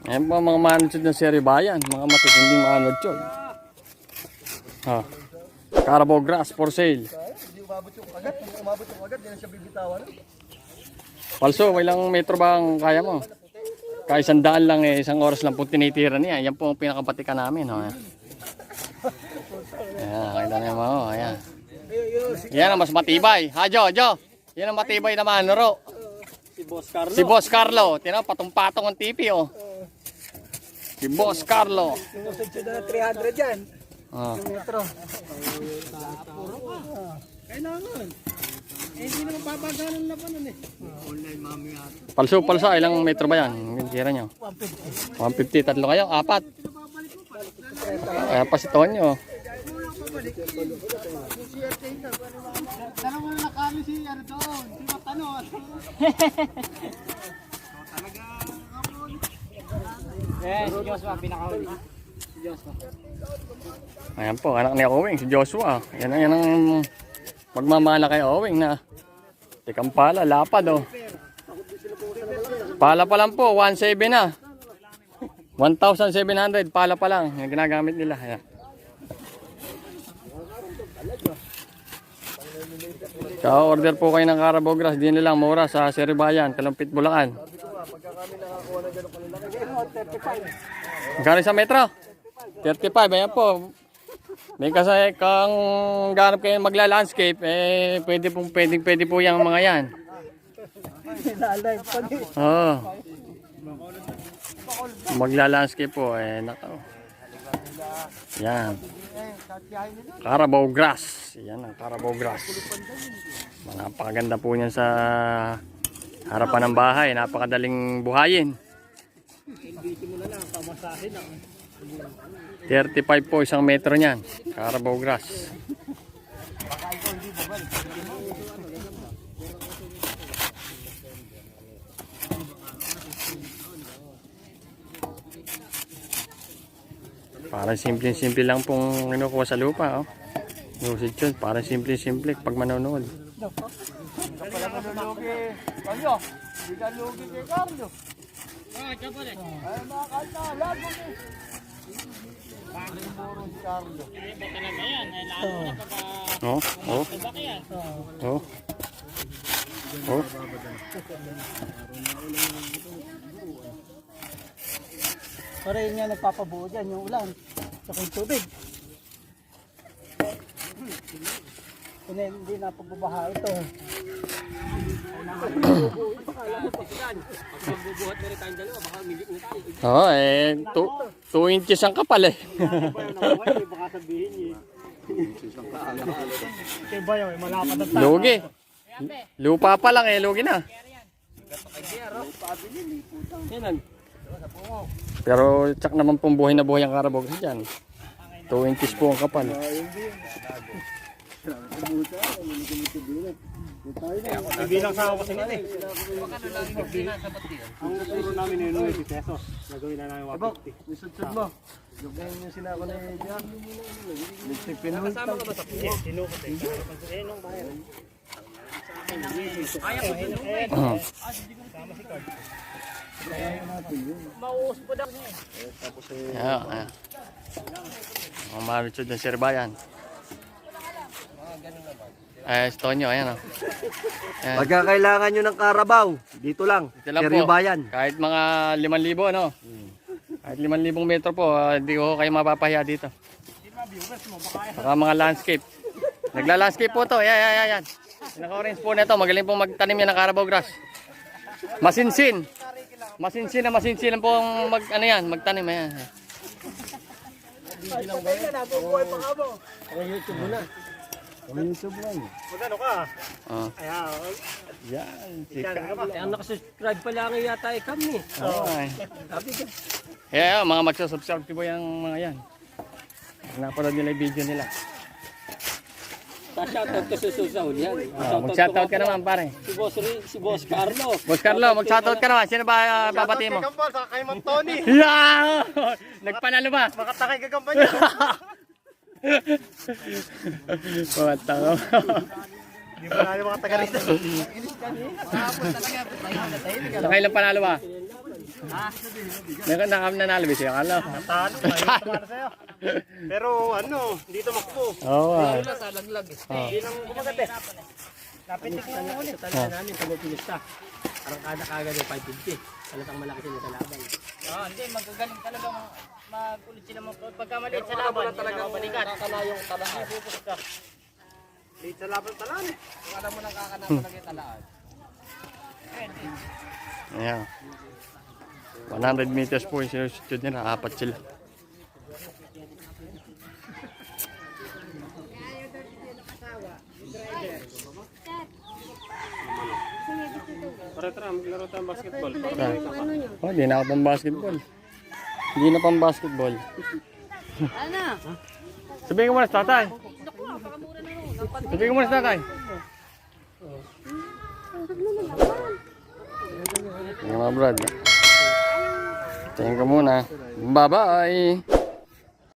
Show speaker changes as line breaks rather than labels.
Ayan po mga manood ng Seri Bayan. Mga matitinding manood yun. Carabao grass for sale.
Hindi umabot yung agad. Kung umabot yung agad, hindi na siya bibitawan.
Palso, ilang metro ba ang kaya mo? Kaya 100 lang eh, 1 oras lang po tinitira niya. Yan po ang pinakabatikan namin. Ayan, kita niyo mo. Ayan. Yan ang mas matibay. Ha, Jo? Yan ang matibay naman, Noro. Si Boss Carlo. Tinaw, patong-patong ang tipi, oh. Si Boss Carlo.
Sinusod na 300 yan. Yung metro. Kailangan. Hindi naman babagalan na pa nun eh. Online mami ata.
Palso, ilang metro ba yan? Yung tira nyo? 150. 150, tatlo kayo? 4. Kaya pa si Tonyo.
Dalawa na kami si ano doon. Si Matano. Si Joshua, pinakahuli. Si Joshua.
Ayan po, anak ni Owing, si Joshua. Yan ang magmamana kay Owing na tikang pala, lapad oh. Pala pa lang po, 1,700 na. 1,700, pala pa lang. Yung ginagamit nila. Ayan. Ka-order po kayo ng Carabao grass, din nilang mura sa Seri Bayan, Kalumpit, Bulacan.
Pagka kami nakakuha na gano'n kalalaki. 35.
Magkano sa metro? 35, ayan po. May kasi kung ganap kayo magla-landscape, eh pwede po yung mga yan.
Nalive pa din.
Oo. Magla-landscape po, eh nako. Yan. Carabao grass. Yan ang Carabao grass. Napakaganda po niyan sa harapan ng bahay. Napakadaling buhayin. 35 po isang metro niyan. Carabao grass. Parang simple lang pong kinukuha sa lupa, oh. Usage yun, parang simple pag manonood.
Pala manulugi. Carlo, hindi ka lugi kay Carlo. Ay, mga kalta, lahat mo ni. Bakit muro si Carlo?
Oh.
Para yun nga nagpapabuo dyan, yung ulan. Saka yung tubig. Kung hindi na pagbabaha ito.
Oo, 2 inches ang kapal eh.
Baka sabihin eh. Kaya ba yun, malapad ang tao.
Lugi. Lupa pa lang eh, lugi na. Pero tsak naman pong buhay na buhay ang Carabao grass dyan. 2 inches po ang kapal.
Bilang sa ako kasi nito eh. Ang turo namin yun, 90 pesos. Nagawin na namin 150. Isod-sod mo. Yung sinako na yun dyan. Nakasama ka ba sa puso? Tinukot eh. Nung bayan. Kaya ko din. Sama si Card. Mauus po daw niya eh.
Ayan. Mga malutsod ng Seri Bayan. Tonyo, ayan o.
Pagka kailangan nyo ng Carabao, dito lang, Seri Bayan.
Kahit mga 5,000, no? Kahit 5,000 metro po, hindi ko kayo mapapahiya dito. Baka mga landscape. Nagla-landscape po to. Yan. Naka-orange po na ito. Magaling pong magtanim yan ng Carabao grass. Masinsin lang pong magtanim. Ayan.
YouTube mo na. YouTube mo. Magkano ka? Ayan.
Yan.
Ang nakasubscribe pa lang yata ay kami.
Kaya mga magsasubscribe po yung mga yan. Napanood nila yung video nila.
Pa-shoutout ka sa susaw yan.
Mag-shoutout ka naman pare.
Si Boss Carlo.
Boss Carlo, mag-shoutout ka naman. Sino ba babati mo?
Shoutout kay Kambal, saka kay Mang Tony.
Yeah! Nagpanalo ba?
Makatakay ka kampanya.
Mga tanga.
Hindi pa namin mga taga rito.
Nakailang panalo ba? Nanalo ba siya? Ano?
Talo, mahirap para sa'yo. Pero ano, hindi tumakbo.
Oo.
Sa laglag eh. Hindi nang kumagat eh. Napitik lang ako ulit. Tala namin pag pinista. Parang kada kagad yung 550. Talatang malaki sila sa laban.
Hindi, magagaling talaga magulit sila pagka maliit sa laban, talaga balikan.
Kakala yung talaan. Late sa laban talaan eh. Kung alam mo nang kakana talaga yung talaan.
Ayan. 100 meters po yung sinusutod nila. 4 sila.
Tara, maglaro tayong basketball.
Oh, di na ako pang basketball. Hindi na pang basketball.
Ano?
Sabihin ko muna sa tatay. Sabihin ko muna sa tatay. Yung mga brad. Tingin ko muna. Bye-bye.